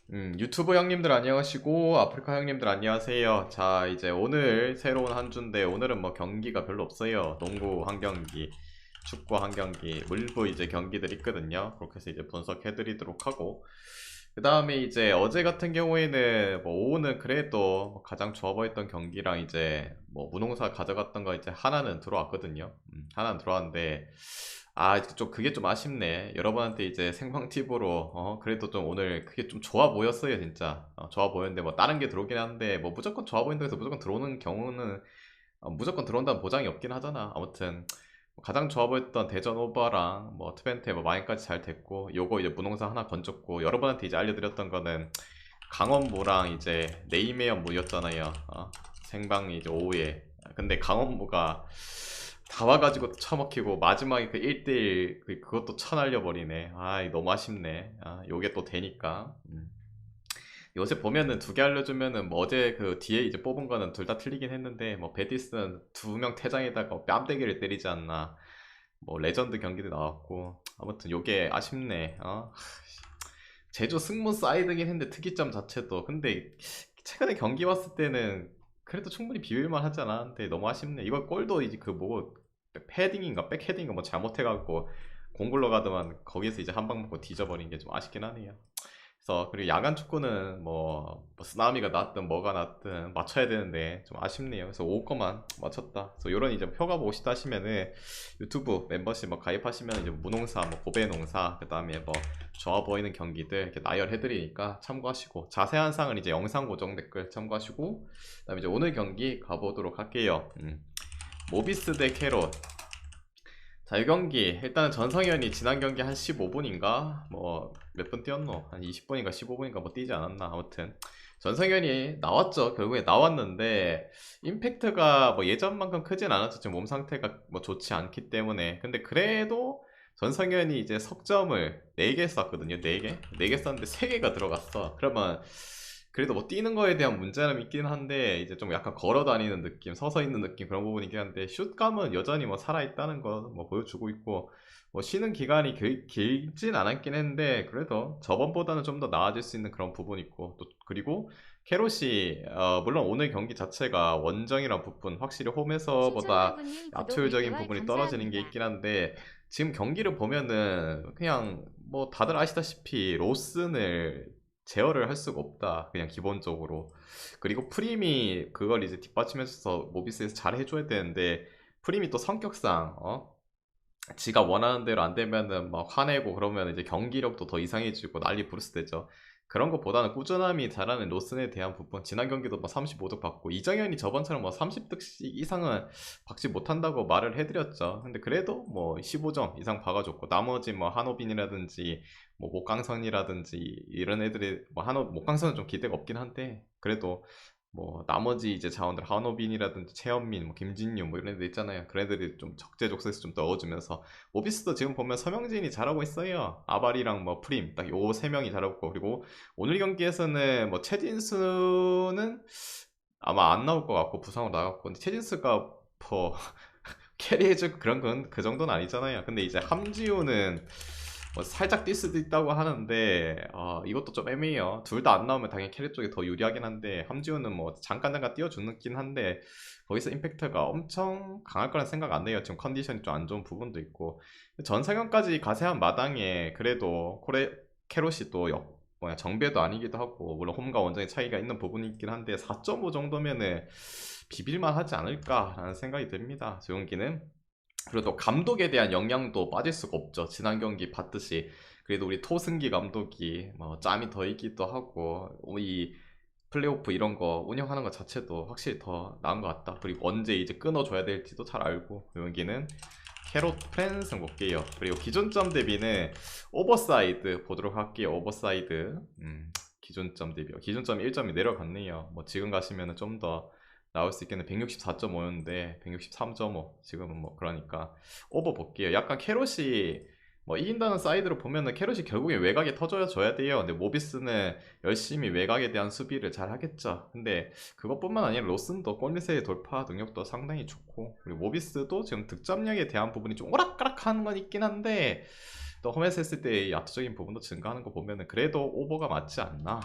유튜브 형님들 안녕하시고 아프리카 형님들 안녕하세요. 자, 이제 오늘 새로운 한 주인데 오늘은 뭐 경기가 별로 없어요. 농구 한 경기, 축구 한 경기, 물부 이제 경기들 있거든요. 그렇게 해서 이제 분석해드리도록 하고 그 다음에 이제 어제 같은 경우에는 뭐 오후는 그래도 뭐 가장 좋아 보였던 경기랑 이제 뭐 무농사 가져갔던 거 이제 하나는 들어왔거든요. 하나는 들어왔는데 좀 그게 좀 아쉽네. 여러분한테 이제 생방 팁으로 그래도 좀 오늘 그게 좀 좋아 보였어요, 진짜. 좋아 보였는데 뭐 다른 게 들어오긴 하는데 뭐 무조건 좋아 보인다고 해서 무조건 들어오는 경우는 무조건 들어온다는 보장이 없긴 하잖아. 아무튼 뭐 가장 좋아 보였던 대전 오버랑 뭐 트벤테 뭐 마인까지 잘 됐고 요거 이제 무농사 하나 건졌고 여러분한테 이제 알려드렸던 거는 강원무랑 이제 네이메어 무였잖아요. 생방 이제 오후에. 근데 강원무가 다 와가지고 처먹히고 마지막에 그 1대1 그것도 쳐날려버리네. 너무 아쉽네. 요게 또 되니까. 요새 보면은 두 개 알려주면은 뭐 어제 그 뒤에 이제 뽑은 거는 둘 다 틀리긴 했는데 뭐 베티스는 두 명 퇴장에다가 뺨때기를 때리지 않나. 뭐 레전드 경기도 나왔고 아무튼 요게 아쉽네. 제주 승무 사이드긴 했는데 특이점 자체도 근데 최근에 경기 봤을 때는 그래도 충분히 비빌만 하잖아. 근데 너무 아쉽네. 이거 골도 이제 그 뭐 패딩인가 백헤딩인가 뭐 잘못해갖고 공 굴러가더만 거기서 이제 한 방 먹고 뒤져버린 게 좀 아쉽긴 하네요. 그래서 그리고 야간 축구는 뭐 쓰나미가 났든 뭐가 났든 맞춰야 되는데 좀 아쉽네요. 그래서 5거만 맞췄다. 그래서 이런 이제 표가 보고 싶다 하시면은 유튜브 멤버십 뭐 가입하시면 이제 무농사, 뭐 고배농사, 그 다음에 뭐 좋아 보이는 경기들 이렇게 나열해드리니까 참고하시고 자세한 사항은 이제 영상 고정 댓글 참고하시고 그다음에 이제 오늘 경기 가보도록 할게요. 모비스 대 캐롯. 자, 이 경기 일단은 전성현이 지난 경기 한 15분인가 뭐 몇 분 뛰었노? 한 20분인가 15분인가 뭐 뛰지 않았나. 아무튼 전성현이 나왔죠. 결국에 나왔는데 임팩트가 뭐 예전만큼 크진 않았죠. 지금 몸 상태가 뭐 좋지 않기 때문에. 근데 그래도 전성현이 이제 석점을 4개 쐈거든요. 4개? 4개 쐈는데 3개가 들어갔어. 그러면 그래도 뭐 뛰는 거에 대한 문제는 있긴 한데 이제 좀 약간 걸어 다니는 느낌, 서서 있는 느낌 그런 부분이긴 한데 슛감은 여전히 뭐 살아 있다는 거 뭐 보여주고 있고 뭐 쉬는 기간이 길진 않았긴 했는데 그래도 저번보다는 좀 더 나아질 수 있는 그런 부분이 있고 또 그리고 캐롯이 물론 오늘 경기 자체가 원정이란 부분 확실히 홈에서보다 신청할부님 구독 압도적인 리뷰얼 부분이 떨어지는 게 감사합니다. 있긴 한데 지금 경기를 보면은 그냥 뭐 다들 아시다시피 로슨을 제어를 할 수가 없다. 그냥 기본적으로. 그리고 프림이 그걸 이제 뒷받침해줘서 모비스에서 잘 해줘야 되는데 프림이 또 성격상 지가 원하는 대로 안 되면은 막 화내고 그러면 이제 경기력도 더 이상해지고 난리 부르스 되죠. 그런 것보다는 꾸준함이 잘하는 로슨에 대한 부분 지난 경기도 뭐 35득 받고 이정현이 저번처럼 뭐 30득씩 이상은 받지 못한다고 말을 해드렸죠. 근데 그래도 뭐 15점 이상 박아줬고 나머지 뭐 한호빈이라든지 뭐 목강선이라든지 이런 애들이 뭐 목강선은 좀 기대가 없긴 한데 그래도 뭐 나머지 이제 자원들 한호빈이라든지 최현민, 뭐 김진유 뭐 이런 애들 있잖아요. 그런 애들이 좀 적재적소에서 좀 넣어주면서 모비스도 지금 보면 서명진이 잘하고 있어요. 아발이랑 뭐 프림 딱 요 세 명이 잘하고 있고 그리고 오늘 경기에서는 뭐 최진수는 아마 안 나올 것 같고 부상으로 나갔고 근데 최진수가 뭐 캐리해줄 그런 건 그 정도는 아니잖아요. 근데 이제 함지우는 뭐 살짝 뛸 수도 있다고 하는데 이것도 좀 애매해요. 둘 다 안 나오면 당연히 캐리 쪽이 더 유리하긴 한데 함지우는 뭐 잠깐 띄워주긴 한데 거기서 임팩트가 엄청 강할 거란 생각 안 해요. 지금 컨디션이 좀 안 좋은 부분도 있고 전상현까지 가세한 마당에 그래도 캐롯이 또 뭐야 정배도 아니기도 하고 물론 홈과 원정의 차이가 있는 부분이 있긴 한데 4.5 정도면은 비빌만 하지 않을까라는 생각이 듭니다. 저 경기는. 그리고 또 감독에 대한 영향도 빠질 수가 없죠. 지난 경기 봤듯이 그래도 우리 토승기 감독이 뭐 짬이 더 있기도 하고 이 플레이오프 이런 거 운영하는 것 자체도 확실히 더 나은 것 같다. 그리고 언제 이제 끊어줘야 될지도 잘 알고 그 경기는 캐롯 프랜스 볼게요. 그리고 기존점 대비는 오버사이드 보도록 할게요. 오버사이드 기존점 대비요. 기존점이 1점이 내려갔네요. 뭐 지금 가시면은 좀 더 나올 수 있겠네. 164.5였는데 163.5 지금은 뭐 그러니까 오버 볼게요. 약간 캐롯이 뭐 이긴다는 사이드로 보면은 캐롯이 결국에 외곽에 터져줘야 돼요. 근데 모비스는 열심히 외곽에 대한 수비를 잘 하겠죠. 근데 그것뿐만 아니라 로슨도 골밑의 돌파 능력도 상당히 좋고 그리고 모비스도 지금 득점력에 대한 부분이 좀 오락가락한 건 있긴 한데 또 홈에서 했을 때 압도적인 부분도 증가하는 거 보면은 그래도 오버가 맞지 않나.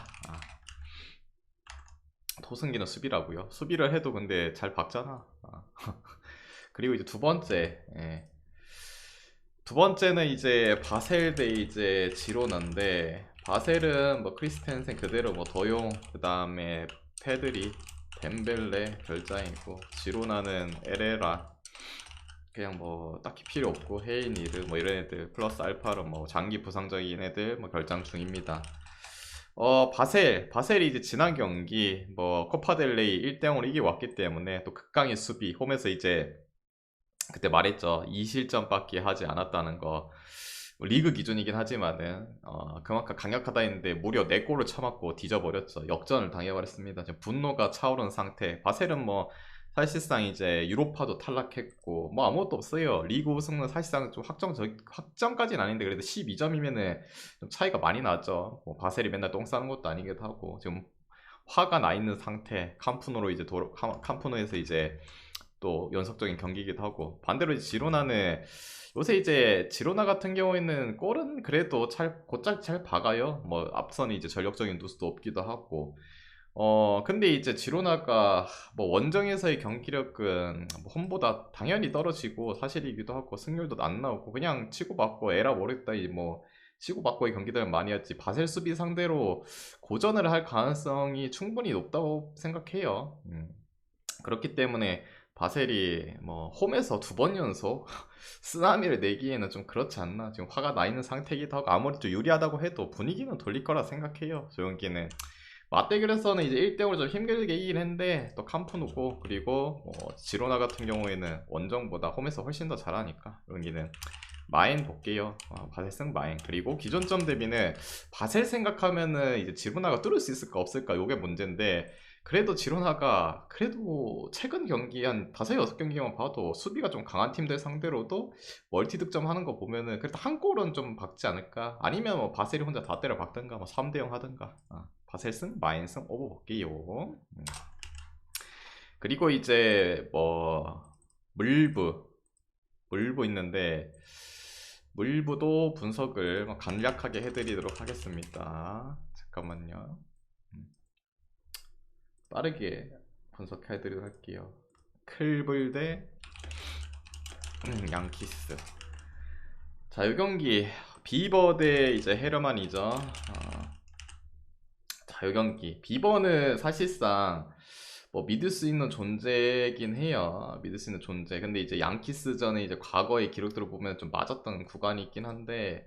토승기는 수비라고요. 수비를 해도 근데 잘 박잖아. 그리고 이제 두 번째, 두 번째는 이제 바셀 대 이제 지로나인데, 바셀은 뭐 크리스텐센 그대로 뭐 도용, 그 다음에 페드리, 덴벨레 별장이고, 지로나는 에레라, 그냥 뭐 딱히 필요 없고 헤이니르 뭐 이런 애들 플러스 알파로 뭐 장기 부상적인 애들 뭐 결장 중입니다. 바셀이 이제 지난 경기 뭐 코파델레이 1대0으로 이겨왔기 때문에 또 극강의 수비, 홈에서 이제 그때 말했죠. 2실점밖에 하지 않았다는 거. 리그 기준이긴 하지만은 그만큼 강력하다 했는데 무려 4골을 쳐맞고 뒤져버렸죠. 역전을 당해버렸습니다. 지금 분노가 차오른 상태. 바셀은 뭐 사실상 이제 유로파도 탈락했고 뭐 아무것도 없어요. 리그 우승은 사실상 좀 확정까지는 아닌데 그래도 12점이면은 좀 차이가 많이 나죠. 뭐 바셀이 맨날 똥 싸는 것도 아니기도 하고 지금 화가 나 있는 상태. 캄프노로 이제 캄프노에서 이제 또 연속적인 경기이기도 하고, 반대로 이제 지로나는 요새 이제 지로나 같은 경우에는 골은 그래도 곧잘 잘 박아요. 뭐 앞선이 이제 전력적인 누수도 없기도 하고. 근데 이제 지로나가 뭐 원정에서의 경기력은 뭐 홈보다 당연히 떨어지고 사실이기도 하고 승률도 안 나오고 그냥 치고받고 에라 모르겠다 뭐 치고받고의 경기들을 많이 했지, 바셀 수비 상대로 고전을 할 가능성이 충분히 높다고 생각해요. 그렇기 때문에 바셀이 뭐 홈에서 2번 연속 쓰나미를 내기에는 좀 그렇지 않나. 지금 화가 나 있는 상태이기도 하고 아무리 좀 유리하다고 해도 분위기는 돌릴 거라 생각해요. 저 경기는 맞대결에서는 이제 1대5로 좀 힘들게 이긴 했는데 또 캄프누고, 그리고 지로나 같은 경우에는 원정보다 홈에서 훨씬 더 잘하니까 여기는 마인 볼게요. 바셀 마인. 그리고 기존점 대비는 바셀 생각하면은 이제 지로나가 뚫을 수 있을까 없을까 요게 문제인데, 그래도 지로나가 그래도 최근 경기 한 5-6경기만 봐도 수비가 좀 강한 팀들 상대로도 멀티 득점하는 거 보면은 그래도 한 골은 좀 박지 않을까. 아니면 뭐 바셀이 혼자 다 때려 박든가 뭐 3대0 하든가. 바셀 승 마인 승 오버 볼게요. 그리고 이제 뭐 물부 있는데, 물부도 분석을 간략하게 해드리도록 하겠습니다. 잠깐만요. 빠르게 분석해드리도록 할게요. 클불 대 양키스. 자, 이 경기 비버 대 이제 헤르만이죠. 자, 이 경기 비버는 사실상 뭐 믿을 수 있는 존재긴 해요. 믿을 수 있는 존재. 근데 이제 양키스전에 이제 과거의 기록들을 보면 좀 맞았던 구간이 있긴 한데,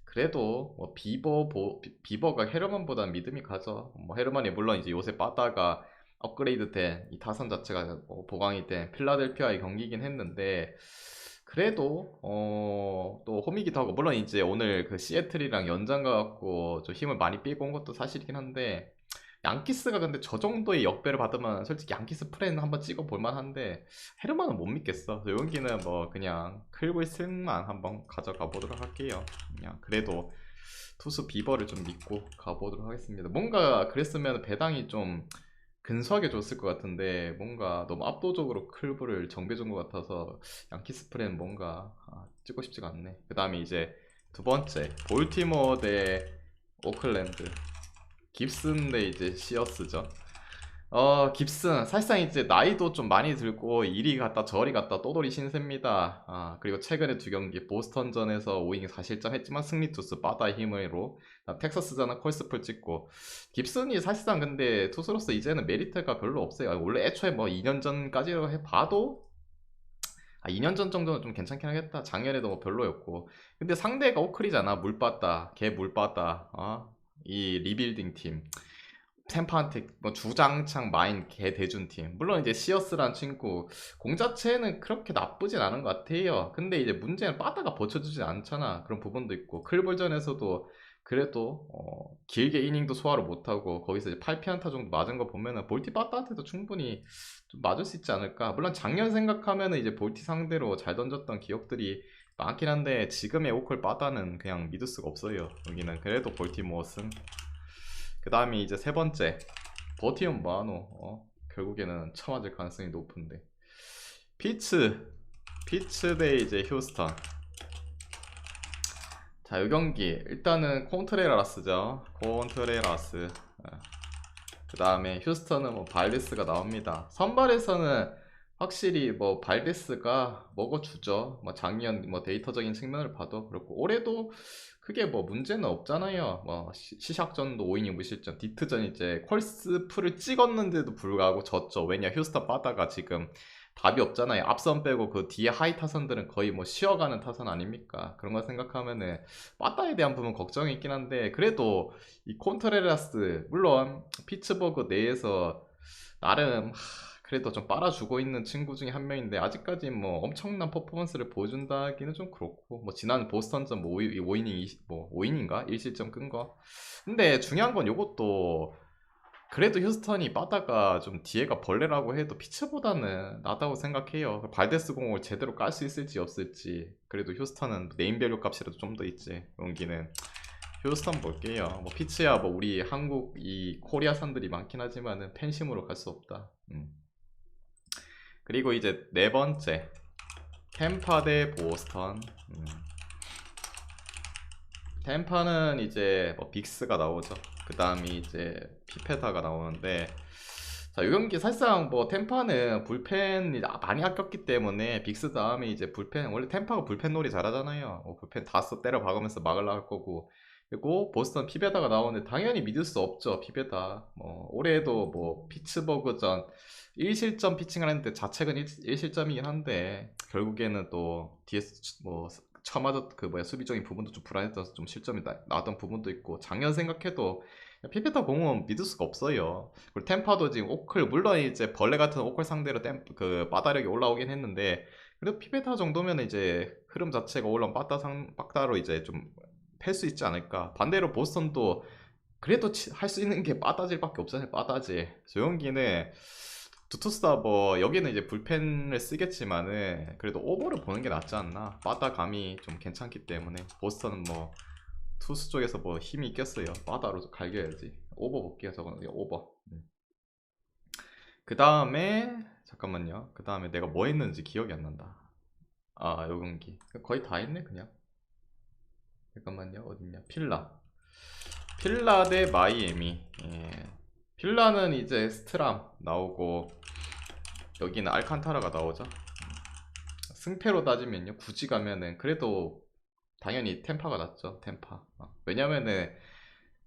그래도 뭐 비버가 헤르만보다는 믿음이 가죠. 뭐 헤르만이 물론 이제 요새 빠따가 업그레이드된 이 타선 자체가 보강이 된 필라델피아의 경기이긴 했는데, 그래도 또 홈이기도 하고, 물론 이제 오늘 그 시애틀이랑 연장 가갖고 좀 힘을 많이 빼고 온 것도 사실이긴 한데, 양키스가 근데 저 정도의 역배를 받으면 솔직히 양키스 프레는 한번 찍어 볼만한데 헤르만은 못 믿겠어. 여기는 뭐 그냥 클불 승만 한번 가져가 보도록 할게요. 그냥 그래도 투수 비버를 좀 믿고 가보도록 하겠습니다. 뭔가 그랬으면 배당이 좀 근소하게 줬을 것 같은데 뭔가 너무 압도적으로 클불을 정배준 것 같아서 양키스 프레는 뭔가 찍고 싶지가 않네. 그 다음에 이제 두 번째 볼티모어 대 오클랜드. 깁슨 대 이제 시어스죠. 깁슨 사실상 이제 나이도 좀 많이 들고 이리 갔다 저리 갔다 또돌이 신세입니다. 그리고 최근에 2경기 보스턴전에서 5이닝 4실점 했지만 승리 투수 바다의 힘으로, 텍사스전은 콜스풀 찍고. 깁슨이 사실상 근데 투수로서 이제는 메리트가 별로 없어요. 원래 애초에 뭐 2년 전까지 해봐도 2년 전 정도는 좀 괜찮긴 하겠다. 작년에도 뭐 별로였고. 근데 상대가 오클이잖아. 물바다 개 물바다. 이 리빌딩 팀 템파한테 뭐 주장창 마인 개 대준 팀. 물론 이제 시어스란 친구 공 자체는 그렇게 나쁘진 않은 것 같아요. 근데 이제 문제는 빠따가 버텨주지 않잖아. 그런 부분도 있고 클볼전에서도 그래도 길게 이닝도 소화를 못하고 거기서 이제 8피안타 정도 맞은 거 보면은 볼티 빠따한테도 충분히 좀 맞을 수 있지 않을까. 물론 작년 생각하면은 이제 볼티 상대로 잘 던졌던 기억들이 많긴 한데 지금의 오클 빠따는 그냥 믿을 수가 없어요. 여기는 그래도 볼티모어 승. 그 다음에 이제 세 번째 버티엄 마노. 결국에는 쳐맞을 가능성이 높은데 피츠 대 이제 휴스턴. 자, 이 경기 일단은 콘트레라스죠. 콘트레라스. 그 다음에 휴스턴은 뭐 발데스가 나옵니다. 선발에서는 확실히 뭐 발데스가 먹어주죠. 뭐 작년 뭐 데이터적인 측면을 봐도 그렇고 올해도 크게 뭐 문제는 없잖아요. 뭐 시작전도 5이닝 무실점, 디트전 이제 콜스프를 찍었는데도 불구하고 졌죠. 왜냐, 휴스턴 빠다가 지금 답이 없잖아요. 앞선 빼고 그 뒤에 하이 타선들은 거의 뭐 쉬어가는 타선 아닙니까? 그런 거 생각하면은 빠따에 대한 부분 걱정이 있긴 한데, 그래도 이 콘트레라스 물론 피츠버그 내에서 나름 그래도 좀 빨아주고 있는 친구 중에 한 명인데, 아직까지 뭐 엄청난 퍼포먼스를 보여준다기는 좀 그렇고, 뭐 지난 보스턴전 뭐 5이닝 뭐 5이닝인가 1실점 끈 거. 근데 중요한 건 요것도, 그래도 휴스턴이 빠다가 좀 뒤에가 벌레라고 해도 피츠보다는 낫다고 생각해요. 발데스 공을 제대로 깔 수 있을지 없을지. 그래도 휴스턴은 네임밸류 값이라도 좀 더 있지. 용기는 휴스턴 볼게요. 뭐 피츠야 뭐 우리 한국 이 코리아산들이 많긴 하지만은 팬심으로 갈 수 없다. 그리고 이제 네 번째, 템파 대 보스턴. 템파는 이제 뭐 빅스가 나오죠. 그 다음에 이제 피페타가 나오는데, 자, 이 경기 사실상 뭐 템파는 불펜이 많이 아꼈기 때문에 빅스 다음에 이제 불펜, 원래 템파가 불펜 놀이 잘하잖아요. 불펜 다 때려 박으면서 막으려 할 거고, 그리고 보스턴 피베다가 나오는데 당연히 믿을 수 없죠. 피베다 뭐 올해도 뭐 피츠버그전 1실점 피칭을 했는데 자책은 1실점이긴 한데, 결국에는 또 DS 뭐 처맞았 그 뭐야 수비적인 부분도 좀 불안했던 좀 실점이 나왔던 부분도 있고, 작년 생각해도 피페타 공은 믿을 수가 없어요. 그리고 템파도 지금 오클, 물론 이제 벌레 같은 오클 상대로 그 빠다력이 올라오긴 했는데, 그래도 피페타 정도면 이제 흐름 자체가 올라온 빠따로 이제 좀 팰 수 있지 않을까. 반대로 보스턴도 그래도 할 수 있는 게 빠따질밖에 없잖아요. 빠따질. 조용기는 두투스다 뭐 여기는 이제 불펜을 쓰겠지만은 그래도 오버를 보는 게 낫지 않나. 빠따 감이 좀 괜찮기 때문에. 보스턴은 뭐 투수 쪽에서 뭐 힘이 있겠어요. 빠따로 갈겨야지. 오버 볼게요. 저거는 오버. 그 다음에 잠깐만요. 그 다음에 내가 뭐 했는지 기억이 안 난다. 아, 요 경기 거의 다 했네 그냥. 잠깐만요. 어딨냐. 필라 대 마이애미. 예. 필라는 이제 스트람 나오고, 여기는 알칸타라가 나오죠. 승패로 따지면요, 굳이 가면은 그래도 당연히 템파가 낫죠. 템파. 왜냐면은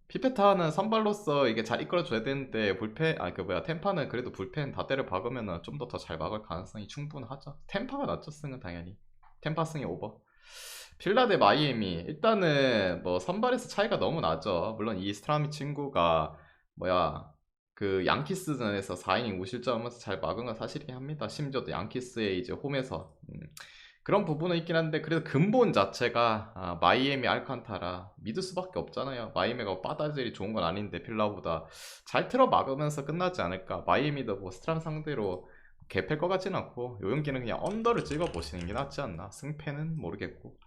피페타는 선발로서 이게 잘 이끌어줘야 되는데, 불펜 그 뭐야 템파는 그래도 불펜 다 때려 박으면은 좀 더 잘 막을 가능성이 충분하죠. 템파가 낫죠. 승은 당연히 템파 승이 오버. 필라 대 마이애미, 일단은 뭐 선발에서 차이가 너무 나죠. 물론 이 스트라미 친구가 뭐야 그 양키스전에서 4이닝 무실점하면서 잘 막은 건 사실이긴 합니다. 심지어 또 양키스의 이제 홈에서 그런 부분은 있긴 한데, 그래도 근본 자체가 마이애미 알칸타라 믿을 수밖에 없잖아요. 마이애미가 빠따질이 좋은 건 아닌데 필라보다 잘 틀어 막으면서 끝나지 않을까. 마이애미도 뭐 스트람 상대로 개팰 것 같진 않고, 요 경기는 그냥 언더를 찍어 보시는 게 낫지 않나. 승패는 모르겠고.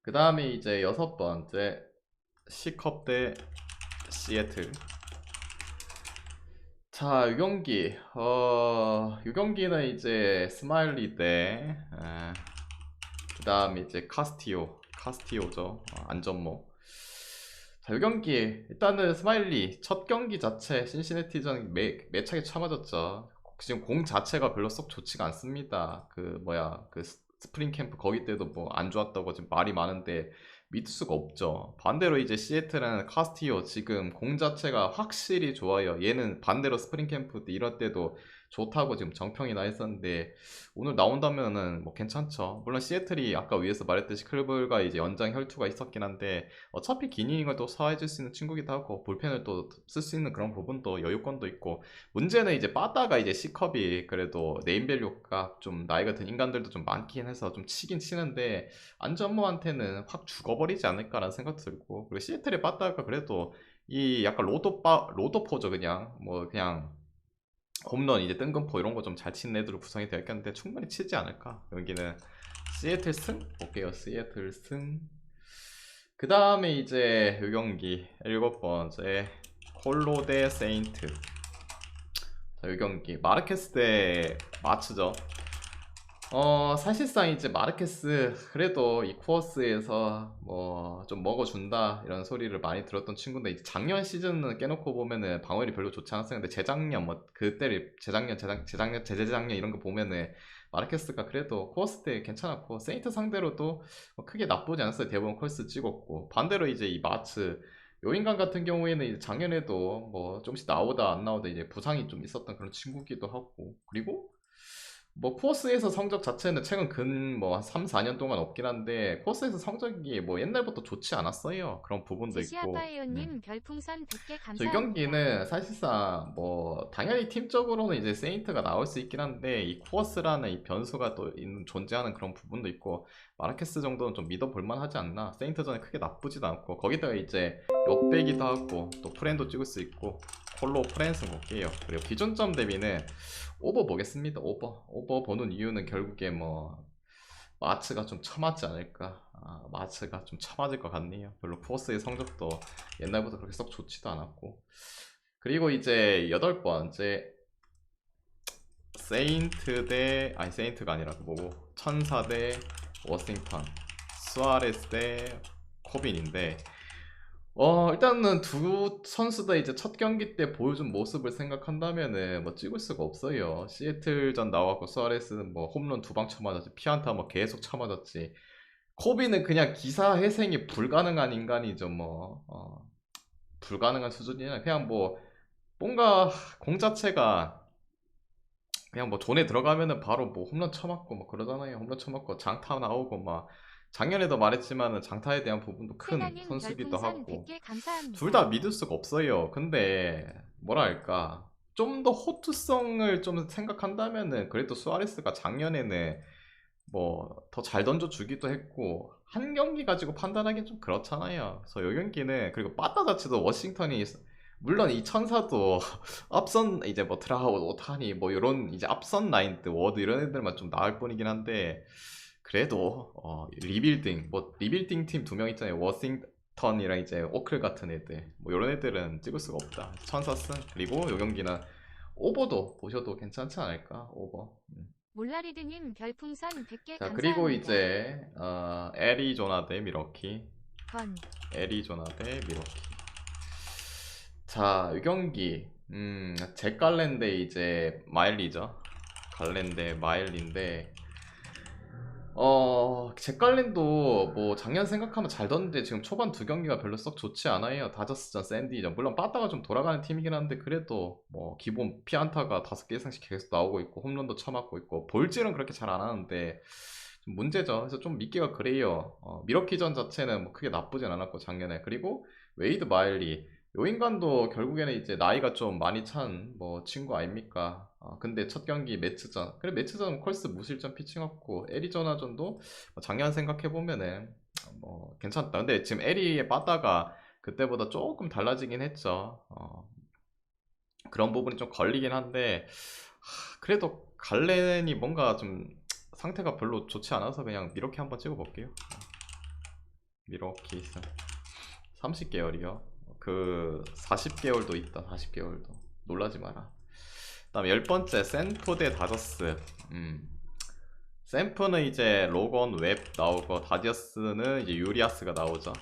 그 다음에 이제 여섯 번째, 시컵 대 시애틀. 자, 이 경기 이 경기는 이제 스마일리 대 그 다음에 이제 카스티오죠. 안전모. 자, 이 경기 일단은 스마일리 첫 경기 자체 신시내티전 매차게 쳐맞았죠. 지금 공 자체가 별로 썩 좋지가 않습니다. 그 뭐야 그 스프링 캠프 거기 때도 뭐 안 좋았다고 지금 말이 많은데 믿을 수가 없죠. 반대로 이제 시애틀은 카스티오 지금 공 자체가 확실히 좋아요. 얘는 반대로 스프링 캠프 때 이럴 때도 좋다고 지금 정평이 나 있었는데, 오늘 나온다면은 뭐 괜찮죠. 물론 시애틀이 아까 위에서 말했듯이 클블과 이제 연장 혈투가 있었긴 한데, 어차피 긴 이닝을 또 소화해줄 수 있는 친구기도 하고 불펜을 또 쓸 수 있는 그런 부분도 여유권도 있고, 문제는 이제 빠따가 이제 C컵이 그래도 네임밸류가 좀 나이가 든 인간들도 좀 많긴 해서 좀 치긴 치는데, 안전모한테는 확 죽어버리지 않을까라는 생각 들고, 그리고 시애틀의 빠따가 그래도 이 약간 로또포죠. 그냥 뭐 그냥 홈런 이제 뜬금포 이런 거 좀 잘 치는 애들로 구성이 되어 있겠는데 충분히 치지 않을까. 여기는 시애틀 승 볼게요. 시애틀 승. 그 다음에 이제 요 경기 일곱 번째, 콜로 대 세인트. 자, 요 경기 마르케스 대 마츠죠. 사실상 이제 마르케스 그래도 이 코어스에서 뭐 좀 먹어준다 이런 소리를 많이 들었던 친구인데 이제 작년 시즌은 깨놓고 보면은 방어율이 별로 좋지 않았어요. 근데 재작년 뭐 그때를 재작년 재재작년 이런 거 보면은 마르케스가 그래도 코어스 때 괜찮았고 세인트 상대로도 뭐 크게 나쁘지 않았어요. 대부분 콜스 찍었고 반대로 이제 이 마츠 요인간 같은 경우에는 이제 작년에도 뭐 조금씩 나오다 안 나오다 이제 부상이 좀 있었던 그런 친구기도 하고 그리고 뭐 코어스에서 성적 자체는 최근 근 뭐 한 3, 4년 동안 없긴 한데 코어스에서 성적이 뭐 옛날부터 좋지 않았어요. 그런 부분도 있고. 제시아파이오님 별풍선 100개 저 이 감사합니다. 경기는 사실상 뭐 당연히 팀적으로는 이제 세인트가 나올 수 있긴 한데 이 코어스라는 이 변수가 또 있는 존재하는 그런 부분도 있고 마르케스 정도는 좀 믿어볼 만하지 않나. 세인트전에 크게 나쁘지도 않고 거기다가 이제 역배기도 하고 또 프렌도 찍을 수 있고 콜로 프렌스 볼게요. 그리고 기준점 대비는 오버 보겠습니다. 오버 보는 이유는 결국에 뭐 마츠가 좀 처맞지 않을까. 마츠가 좀 처맞을 것 같네요. 별로 코어스의 성적도 옛날부터 그렇게 썩 좋지도 않았고. 그리고 이제 여덟 번째 세인트 대 아니 세인트가 아니라 뭐고 천사 대 워싱턴 수아레스 대 코빈인데 일단은 두 선수 다 이제 첫 경기 때 보여준 모습을 생각한다면은 뭐 찍을 수가 없어요. 시애틀전 나왔고 수아레스는 뭐 홈런 두 방 쳐맞았지 피안타 뭐 계속 쳐맞았지. 코비는 그냥 기사 회생이 불가능한 인간이죠. 뭐 불가능한 수준이냐 그냥 뭐 뭔가 공 자체가 그냥 뭐 존에 들어가면은 바로 뭐 홈런 쳐맞고 뭐 그러잖아요. 홈런 쳐맞고 장타 나오고 막 작년에도 말했지만은 장타에 대한 부분도 큰 세나님 선수기도 별풍선 하고 100개 둘 감사합니다. 다 믿을 수가 없어요. 근데 뭐랄까 좀 더 호투성을 좀 생각한다면은 그래도 수아레스가 작년에는 뭐 더 잘 던져주기도 했고 한 경기 가지고 판단하기는 좀 그렇잖아요. 그래서 이 경기는 그리고 빠따 자체도 워싱턴이 물론 이 천사도 앞선 이제 뭐 트라우드, 오타니 뭐 이런 이제 앞선 라인드 워드 이런 애들만 좀 나을 뿐이긴 한데 그래도 리빌딩 뭐 리빌딩 팀 두 명 있잖아요. 워싱턴이랑 이제 오클 같은 애들 뭐 이런 애들은 찍을 수가 없다. 천사 승 그리고 요 경기는 오버도 보셔도 괜찮지 않을까 오버. 몰라리드님 별풍선 100개 자 그리고 감사합니다. 이제 애리조나 대 미러키 건. 애리조나 대 미러키 자 이 경기 잭 갈렌 대 이제 마일리죠. 갈렌 대 마일리인데 잭갈린도 뭐 작년 생각하면 잘 던데 지금 초반 두 경기가 별로 썩 좋지 않아요. 다저스전, 샌디전. 물론 빠따가 좀 돌아가는 팀이긴 한데 그래도 뭐 기본 피안타가 5개 이상씩 계속 나오고 있고 홈런도 쳐맞고 있고 볼질은 그렇게 잘 안 하는데 좀 문제죠. 그래서 좀 믿기가 그래요. 미러키전 자체는 뭐 크게 나쁘진 않았고 작년에 그리고 웨이드 마일리 요 인간도 결국에는 이제 나이가 좀 많이 찬 뭐 친구 아닙니까? 근데 첫 경기 매츠전 그래 매츠전 콜스 무실점 피칭했고 애리조나전도 뭐 작년 생각해 보면은 뭐 괜찮다. 근데 지금 에리의 빠따가 그때보다 조금 달라지긴 했죠. 그런 부분이 좀 걸리긴 한데 그래도 갈렌이 뭔가 좀 상태가 별로 좋지 않아서 그냥 미러키 한번 찍어볼게요. 미러키 30개월이요. 그 40개월도 있다. 40개월도 놀라지 마라. 다음 열 번째 센프 대 다저스. 센프는 이제 로건 웹 나오고 다저스는 이제 유리아스가 나오죠.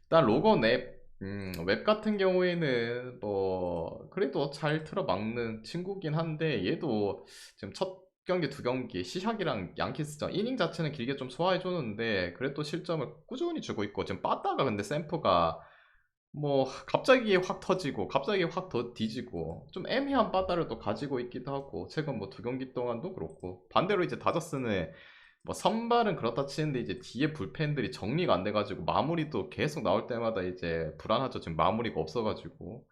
일단 로건 웹 같은 경우에는 뭐 그래도 잘 틀어막는 친구긴 한데 얘도 지금 첫 경기 두 경기 시샥이랑 양키스전 이닝 자체는 길게 좀 소화해주는데 그래도 실점을 꾸준히 주고 있고 지금 빠따가 근데 샘프가 뭐 갑자기 확 터지고 갑자기 확 더 뒤지고 좀 애매한 바다를 또 가지고 있기도 하고 최근 뭐 두 경기 동안도 그렇고 반대로 이제 다저스는 뭐 선발은 그렇다 치는데 이제 뒤에 불펜들이 정리가 안 돼가지고 마무리도 계속 나올 때마다 이제 불안하죠. 지금 마무리가 없어가지고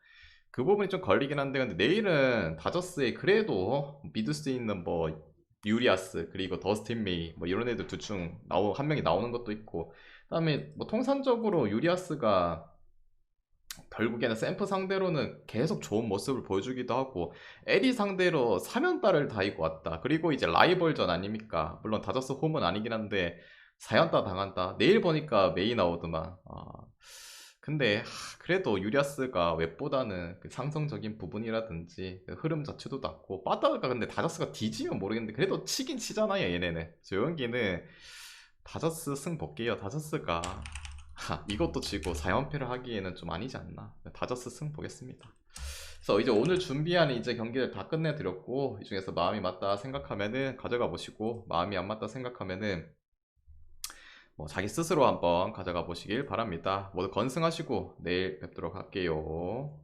그 부분이 좀 걸리긴 한데 근데 내일은 다저스에 그래도 믿을 수 있는 뭐 유리아스 그리고 더스틴 메이 뭐 이런 애들 둘 중 한 명이 나오는 것도 있고 그다음에 뭐 통산적으로 유리아스가 결국에는 샘프 상대로는 계속 좋은 모습을 보여주기도 하고 에디 상대로 3연타를 다 이고 왔다. 그리고 이제 라이벌전 아닙니까? 물론 다저스 홈은 아니긴 한데 4연타 당한다. 내일 보니까 메이 나오더만. 근데 그래도 유리아스가 웹보다는 그 상성적인 부분이라든지 그 흐름 자체도 낮고 빠따가 근데 다저스가 뒤지면 모르겠는데 그래도 치긴 치잖아요 얘네는. 조용기는 다저스 승 볼게요. 다저스가 이것도 지고 4연패를 하기에는 좀 아니지 않나. 다저스 승 보겠습니다. 그래서 이제 오늘 준비한 이제 경기를 다 끝내드렸고 이 중에서 마음이 맞다 생각하면은 가져가 보시고 마음이 안 맞다 생각하면은 뭐 자기 스스로 한번 가져가 보시길 바랍니다. 모두 건승하시고 내일 뵙도록 할게요.